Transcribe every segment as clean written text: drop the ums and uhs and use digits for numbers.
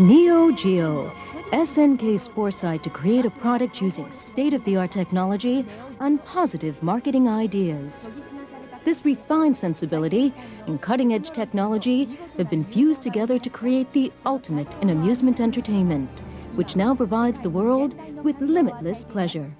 Neo Geo, SNK's foresight to create a product using state-of-the-art technology and positive marketing ideas. This refined sensibility and cutting-edge technology have been fused together to create the ultimate in amusement entertainment, which now provides the world with limitless pleasure.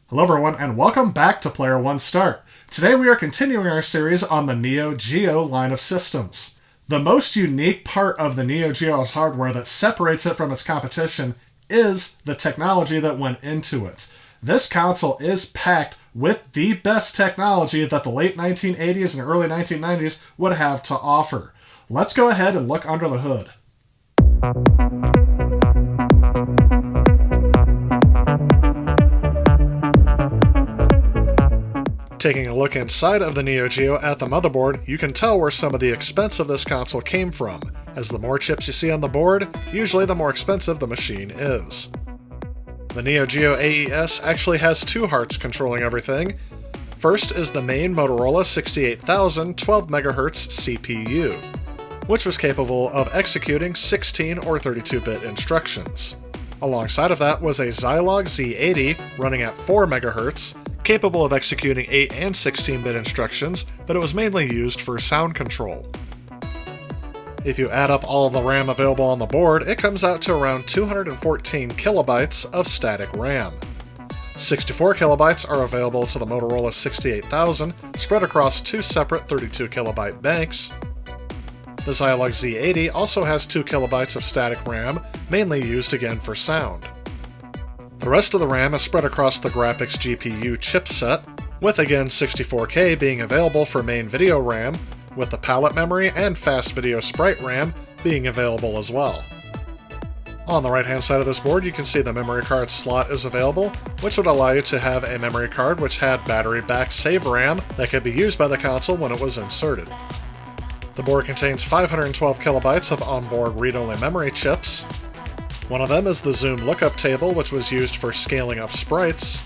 Hello everyone, and welcome back to Player One Start. Today we are continuing our series on the Neo Geo line of systems. The most unique part of the Neo Geo hardware that separates it from its competition is the technology that went into it. This console is packed with the best technology that the late 1980s and early 1990s would have to offer. Let's go ahead and look under the hood. Taking a look inside of the Neo Geo at the motherboard, you can tell where some of the expense of this console came from, as the more chips you see on the board, usually the more expensive the machine is. The Neo Geo AES actually has two hearts controlling everything. First is the main Motorola 68000 12MHz CPU, which was capable of executing 16 or 32-bit instructions. Alongside of that was a Zilog Z80 running at 4 MHz, capable of executing 8 and 16-bit instructions, but it was mainly used for sound control. If you add up all of the RAM available on the board, it comes out to around 214 kilobytes of static RAM. 64 kilobytes are available to the Motorola 68000, spread across two separate 32 kilobyte banks. The Zilog Z80 also has 2 kilobytes of static RAM, mainly used again for sound. The rest of the RAM is spread across the graphics GPU chipset, with again 64K being available for main video RAM, with the palette memory and fast video sprite RAM being available as well. On the right hand side of this board you can see the memory card slot is available, which would allow you to have a memory card which had battery back save RAM that could be used by the console when it was inserted. The board contains 512 kilobytes of onboard read-only memory chips. One of them is the zoom lookup table, which was used for scaling of sprites.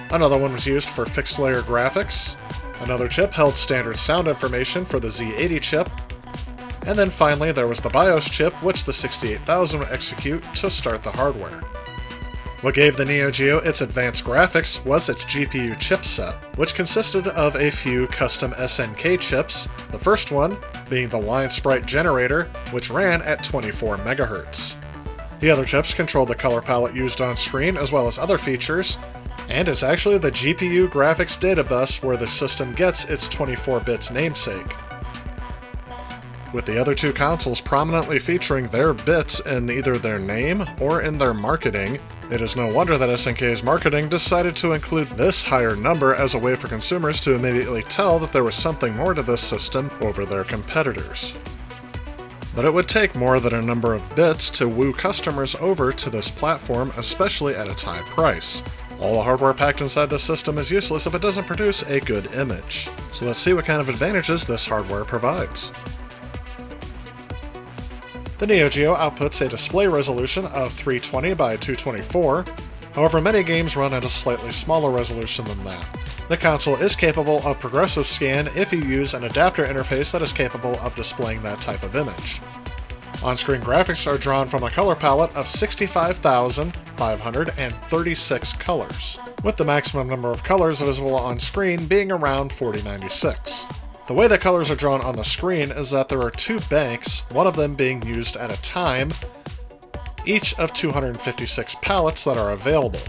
Another one was used for fixed layer graphics. Another chip held standard sound information for the Z80 chip. And then finally there was the BIOS chip, which the 68000 would execute to start the hardware. What gave the Neo Geo its advanced graphics was its GPU chipset, which consisted of a few custom SNK chips, the first one being the line sprite generator, which ran at 24 MHz. The other chips controlled the color palette used on screen as well as other features, and it's actually the GPU graphics data bus where the system gets its 24 bits namesake. With the other two consoles prominently featuring their bits in either their name or in their marketing, it is no wonder that SNK's marketing decided to include this higher number as a way for consumers to immediately tell that there was something more to this system over their competitors. But it would take more than a number of bits to woo customers over to this platform, especially at its high price. All the hardware packed inside this system is useless if it doesn't produce a good image. So let's see what kind of advantages this hardware provides. The Neo Geo outputs a display resolution of 320 by 224, however many games run at a slightly smaller resolution than that. The console is capable of progressive scan if you use an adapter interface that is capable of displaying that type of image. On-screen graphics are drawn from a color palette of 65,536 colors, with the maximum number of colors visible on screen being around 4096. The way the colors are drawn on the screen is that there are two banks, one of them being used at a time, each of 256 palettes that are available.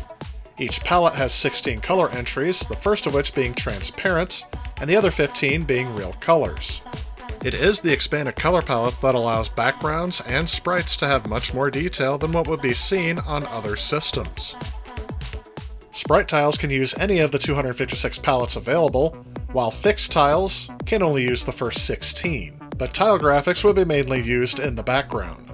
Each palette has 16 color entries, the first of which being transparent, and the other 15 being real colors. It is the expanded color palette that allows backgrounds and sprites to have much more detail than what would be seen on other systems. Sprite tiles can use any of the 256 palettes available, while fixed tiles can only use the first 16, but tile graphics would be mainly used in the background.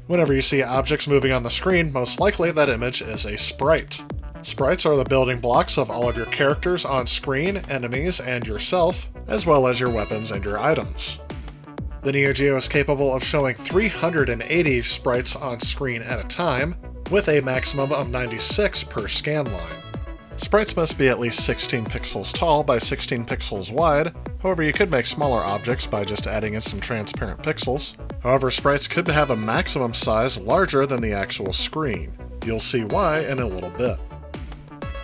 Whenever you see objects moving on the screen, most likely that image is a sprite. Sprites are the building blocks of all of your characters on screen, enemies, and yourself, as well as your weapons and your items. The Neo Geo is capable of showing 380 sprites on screen at a time, with a maximum of 96 per scan line. Sprites must be at least 16 pixels tall by 16 pixels wide. However, you could make smaller objects by just adding in some transparent pixels. However, sprites could have a maximum size larger than the actual screen. You'll see why in a little bit.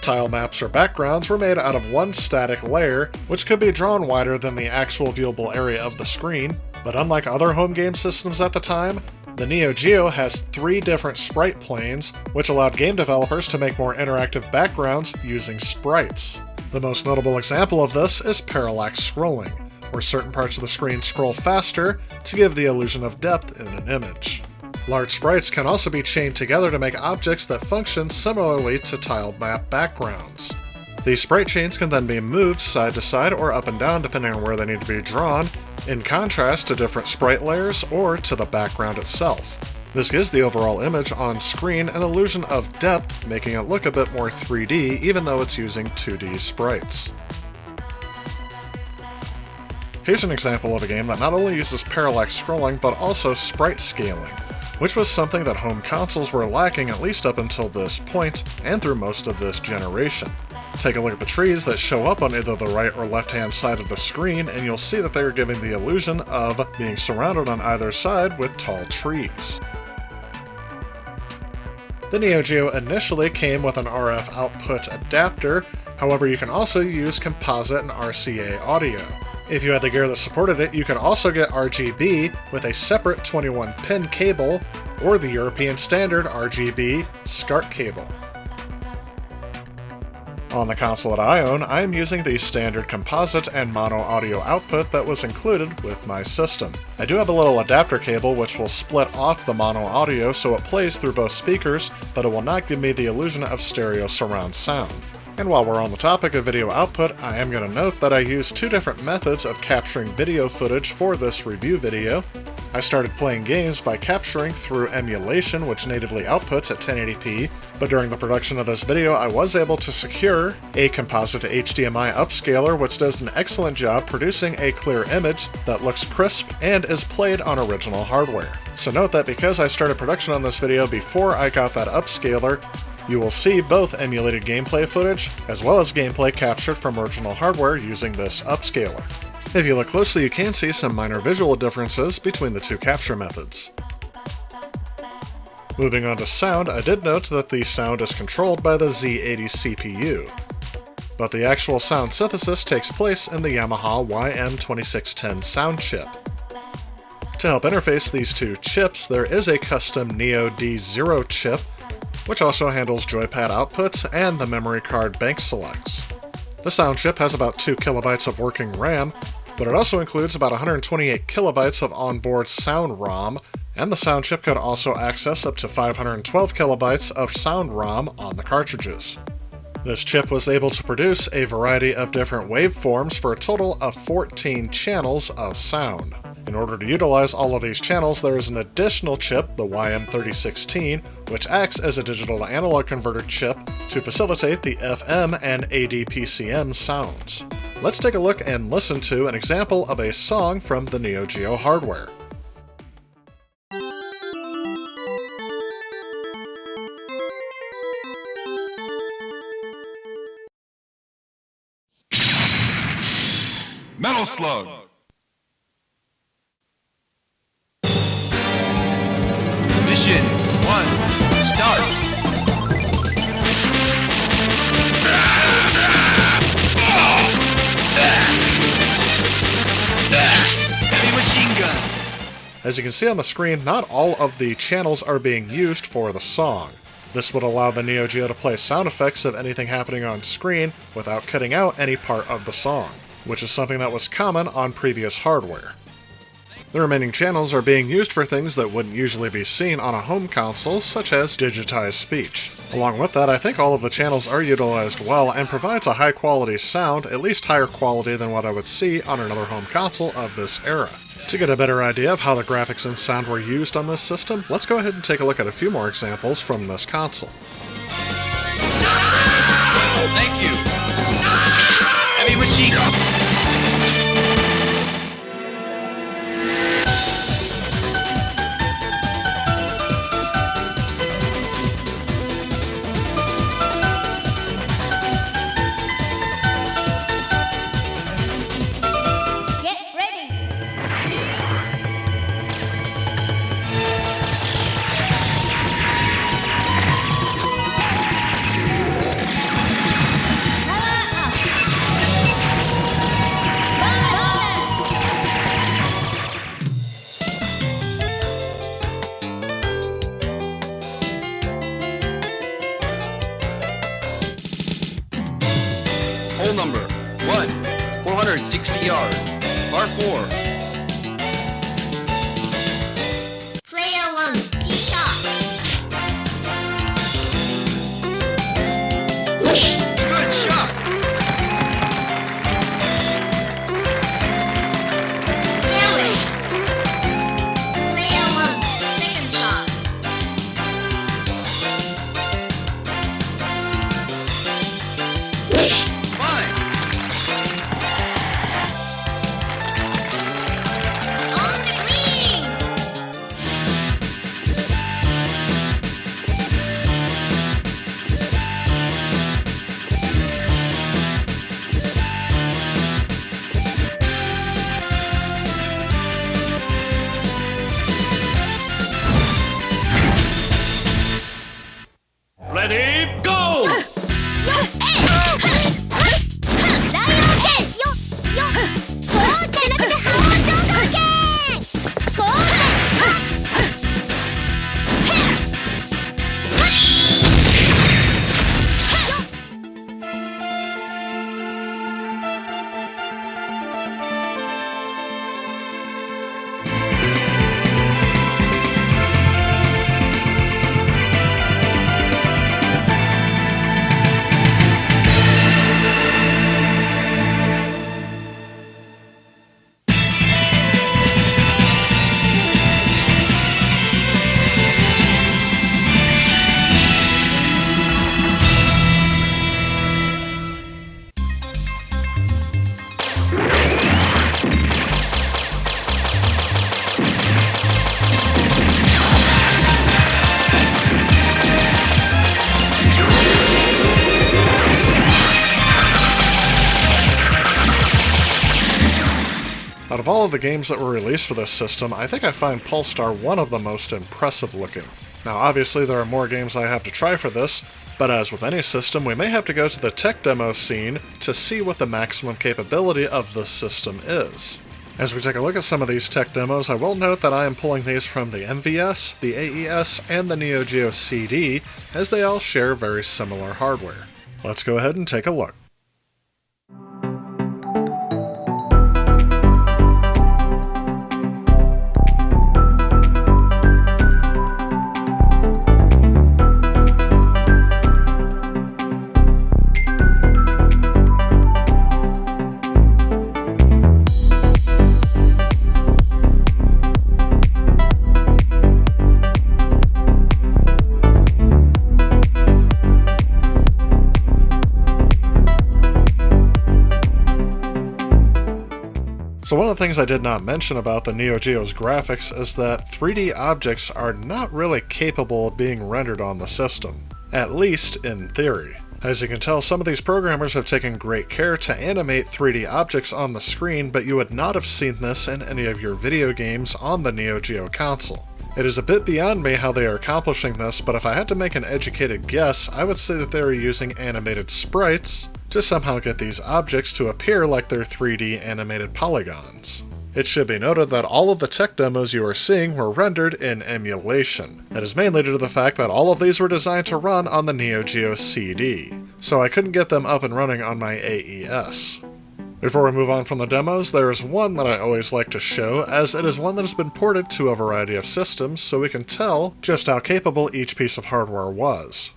Tile maps or backgrounds were made out of one static layer, which could be drawn wider than the actual viewable area of the screen, but unlike other home game systems at the time, the Neo Geo has 3 different sprite planes, which allowed game developers to make more interactive backgrounds using sprites. The most notable example of this is parallax scrolling, where certain parts of the screen scroll faster to give the illusion of depth in an image. Large sprites can also be chained together to make objects that function similarly to tiled map backgrounds. These sprite chains can then be moved side to side or up and down depending on where they need to be drawn, in contrast to different sprite layers or to the background itself. This gives the overall image on screen an illusion of depth, making it look a bit more 3D even though it's using 2D sprites. Here's an example of a game that not only uses parallax scrolling but also sprite scaling, which was something that home consoles were lacking at least up until this point and through most of this generation. Take a look at the trees that show up on either the right or left hand side of the screen and you'll see that they are giving the illusion of being surrounded on either side with tall trees. The Neo Geo initially came with an RF output adapter, however you can also use composite and RCA audio. If you had the gear that supported it, you could also get RGB with a separate 21-pin cable or the European standard RGB SCART cable. On the console that I own, I am using the standard composite and mono audio output that was included with my system. I do have a little adapter cable which will split off the mono audio so it plays through both speakers, but it will not give me the illusion of stereo surround sound. And while we're on the topic of video output, I am going to note that I used 2 different methods of capturing video footage for this review video. I started playing games by capturing through emulation, which natively outputs at 1080p, but during the production of this video I was able to secure a composite HDMI upscaler which does an excellent job producing a clear image that looks crisp and is played on original hardware. So note that because I started production on this video before I got that upscaler, you will see both emulated gameplay footage as well as gameplay captured from original hardware using this upscaler. If you look closely, you can see some minor visual differences between the 2 capture methods. Moving on to sound, I did note that the sound is controlled by the Z80 CPU, but the actual sound synthesis takes place in the Yamaha YM2610 sound chip. To help interface these 2 chips, there is a custom Neo D0 chip, which also handles joypad outputs and the memory card bank selects. The sound chip has about 2 kilobytes of working RAM, but it also includes about 128 kilobytes of onboard sound ROM, and the sound chip could also access up to 512 kilobytes of sound ROM on the cartridges. This chip was able to produce a variety of different waveforms for a total of 14 channels of sound. In order to utilize all of these channels, there is an additional chip, the YM3016, which acts as a digital to analog converter chip to facilitate the FM and ADPCM sounds. Let's take a look and listen to an example of a song from the Neo Geo hardware. Metal Slug. Mission 1, start. Heavy machine gun. As you can see on the screen, not all of the channels are being used for the song. This would allow the Neo Geo to play sound effects of anything happening on screen without cutting out any part of the song, which is something that was common on previous hardware. The remaining channels are being used for things that wouldn't usually be seen on a home console, such as digitized speech. Along with that, I think all of the channels are utilized well and provides a high quality sound, at least higher quality than what I would see on another home console of this era. To get a better idea of how the graphics and sound were used on this system, let's go ahead and take a look at a few more examples from this console. Thank you. Heavy machine gun. Hole number 1, 460 yards. Par 4. Player 1, tee shot. Good shot. Fairway. Player 1, second shot. Fine. On the green. Ready, go! 大王剣よこうってなくて覇王衝動剣こうOut of all of the games that were released for this system, I think I find Pulsar one of the most impressive looking. Now obviously there are more games I have to try for this, but as with any system, we may have to go to the tech demo scene to see what the maximum capability of this system is. As we take a look at some of these tech demos, I will note that I am pulling these from the MVS, the AES, and the Neo Geo CD, as they all share very similar hardware. Let's go ahead and take a look. So one of the things I did not mention about the Neo Geo's graphics is that 3D objects are not really capable of being rendered on the system, at least in theory. As you can tell, some of these programmers have taken great care to animate 3D objects on the screen, but you would not have seen this in any of your video games on the Neo Geo console. It is a bit beyond me how they are accomplishing this, but if I had to make an educated guess, I would say that they are using animated sprites to somehow get these objects to appear like they're 3D animated polygons. It should be noted that all of the tech demos you are seeing were rendered in emulation. That is mainly due to the fact that all of these were designed to run on the Neo Geo CD, so I couldn't get them up and running on my AES. Before we move on from the demos, there is one that I always like to show, as it is one that has been ported to a variety of systems, so we can tell just how capable each piece of hardware was.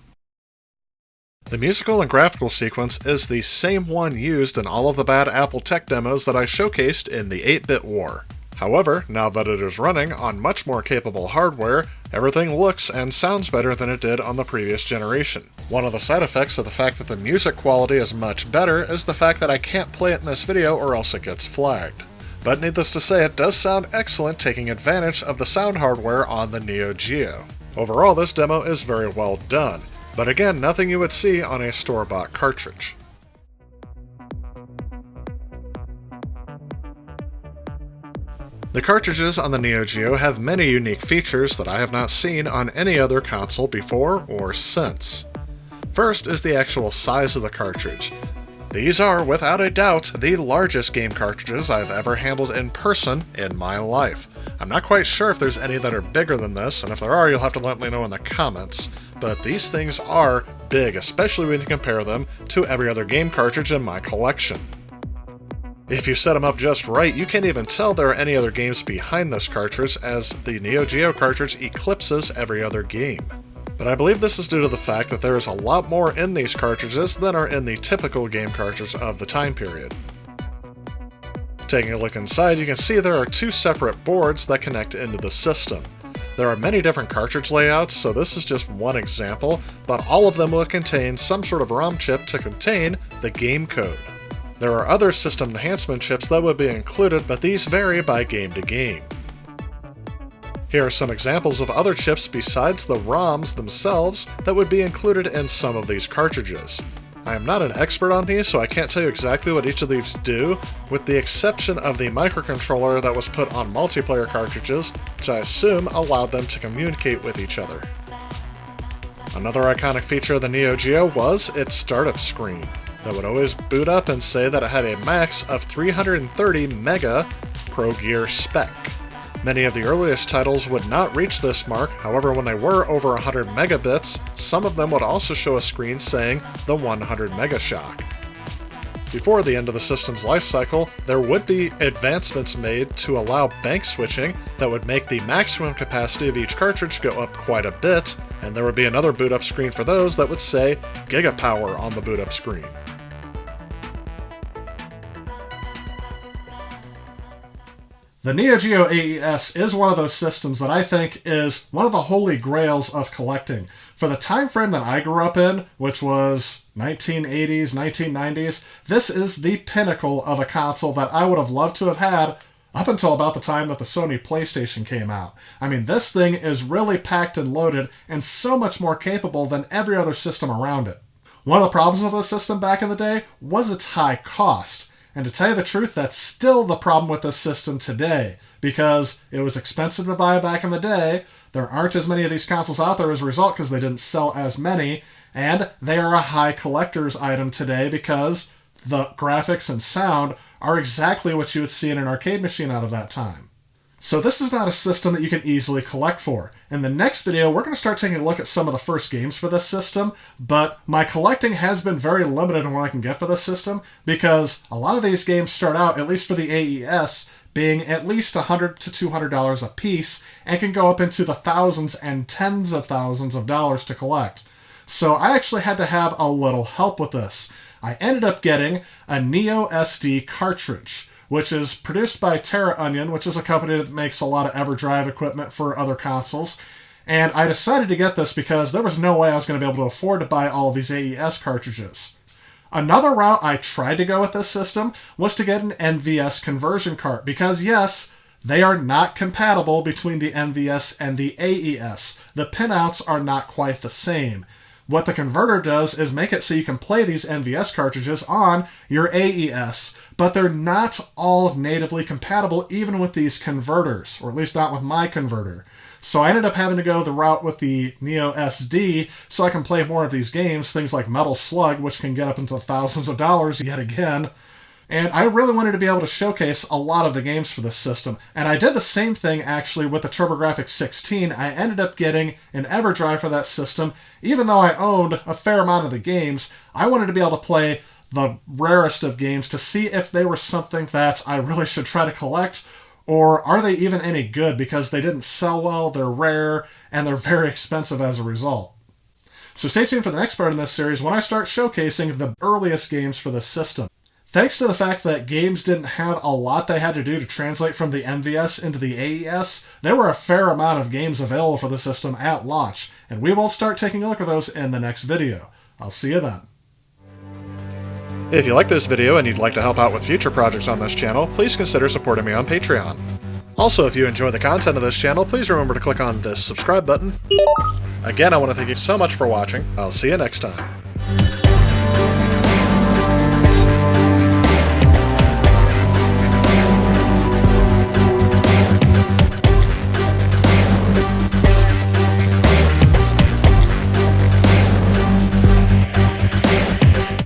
The musical and graphical sequence is the same one used in all of the bad Apple tech demos that I showcased in the 8-bit war. However, now that it is running on much more capable hardware, everything looks and sounds better than it did on the previous generation. One of the side effects of the fact that the music quality is much better is the fact that I can't play it in this video or else it gets flagged. But needless to say, it does sound excellent taking advantage of the sound hardware on the Neo Geo. Overall, this demo is very well done, but again, nothing you would see on a store-bought cartridge. The cartridges on the Neo Geo have many unique features that I have not seen on any other console before or since. First is the actual size of the cartridge. These are, without a doubt, the largest game cartridges I've ever handled in person in my life. I'm not quite sure if there's any that are bigger than this, and if there are, you'll have to let me know in the comments, but these things are big, especially when you compare them to every other game cartridge in my collection. If you set them up just right, you can't even tell there are any other games behind this cartridge, as the Neo Geo cartridge eclipses every other game. But I believe this is due to the fact that there is a lot more in these cartridges than are in the typical game cartridge of the time period. Taking a look inside, you can see there are two separate boards that connect into the system. There are many different cartridge layouts, so this is just one example, but all of them will contain some sort of ROM chip to contain the game code. There are other system enhancement chips that would be included, but these vary by game to game. Here are some examples of other chips besides the ROMs themselves that would be included in some of these cartridges. I am not an expert on these, so I can't tell you exactly what each of these do, with the exception of the microcontroller that was put on multiplayer cartridges, which I assume allowed them to communicate with each other. Another iconic feature of the Neo Geo was its startup screen, that would always boot up and say that it had a max of 330 mega Pro Gear spec. Many of the earliest titles would not reach this mark, however when they were over 100 megabits, some of them would also show a screen saying the 100 megashock. Before the end of the system's lifecycle, there would be advancements made to allow bank switching that would make the maximum capacity of each cartridge go up quite a bit, and there would be another boot up screen for those that would say Gigapower on the boot up screen. The Neo Geo AES is one of those systems that I think is one of the holy grails of collecting. For the time frame that I grew up in, which was 1980s, 1990s, this is the pinnacle of a console that I would have loved to have had up until about the time that the Sony PlayStation came out. I mean, this thing is really packed and loaded and so much more capable than every other system around it. One of the problems with this system back in the day was its high cost. And to tell you the truth, that's still the problem with this system today, because it was expensive to buy back in the day, there aren't as many of these consoles out there as a result because they didn't sell as many, and they are a high collector's item today because the graphics and sound are exactly what you would see in an arcade machine out of that time. So this is not a system that you can easily collect for. In the next video, we're going to start taking a look at some of the first games for this system, but my collecting has been very limited in what I can get for this system, because a lot of these games start out, at least for the AES, being at least $100 to $200 a piece, and can go up into the thousands and tens of thousands of dollars to collect. So I actually had to have a little help with this. I ended up getting a Neo SD cartridge, which is produced by Terra Onion, which is a company that makes a lot of EverDrive equipment for other consoles. And I decided to get this because there was no way I was going to be able to afford to buy all of these AES cartridges. Another route I tried to go with this system was to get an NVS conversion cart, because yes, they are not compatible between the NVS and the AES. The pinouts are not quite the same. What the converter does is make it so you can play these NVS cartridges on your AES, but they're not all natively compatible even with these converters, or at least not with my converter. So I ended up having to go the route with the Neo SD so I can play more of these games, things like Metal Slug, which can get up into thousands of dollars yet again. And I really wanted to be able to showcase a lot of the games for this system. And I did the same thing actually with the TurboGrafx 16. I ended up getting an EverDrive for that system. Even though I owned a fair amount of the games, I wanted to be able to play the rarest of games to see if they were something that I really should try to collect, or are they even any good because they didn't sell well, they're rare, and they're very expensive as a result. So stay tuned for the next part in this series when I start showcasing the earliest games for this system. Thanks to the fact that games didn't have a lot they had to do to translate from the NVS into the AES, there were a fair amount of games available for the system at launch, and we will start taking a look at those in the next video. I'll see you then. If you like this video and you'd like to help out with future projects on this channel, please consider supporting me on Patreon. Also, if you enjoy the content of this channel, please remember to click on this subscribe button. Again, I want to thank you so much for watching. I'll see you next time.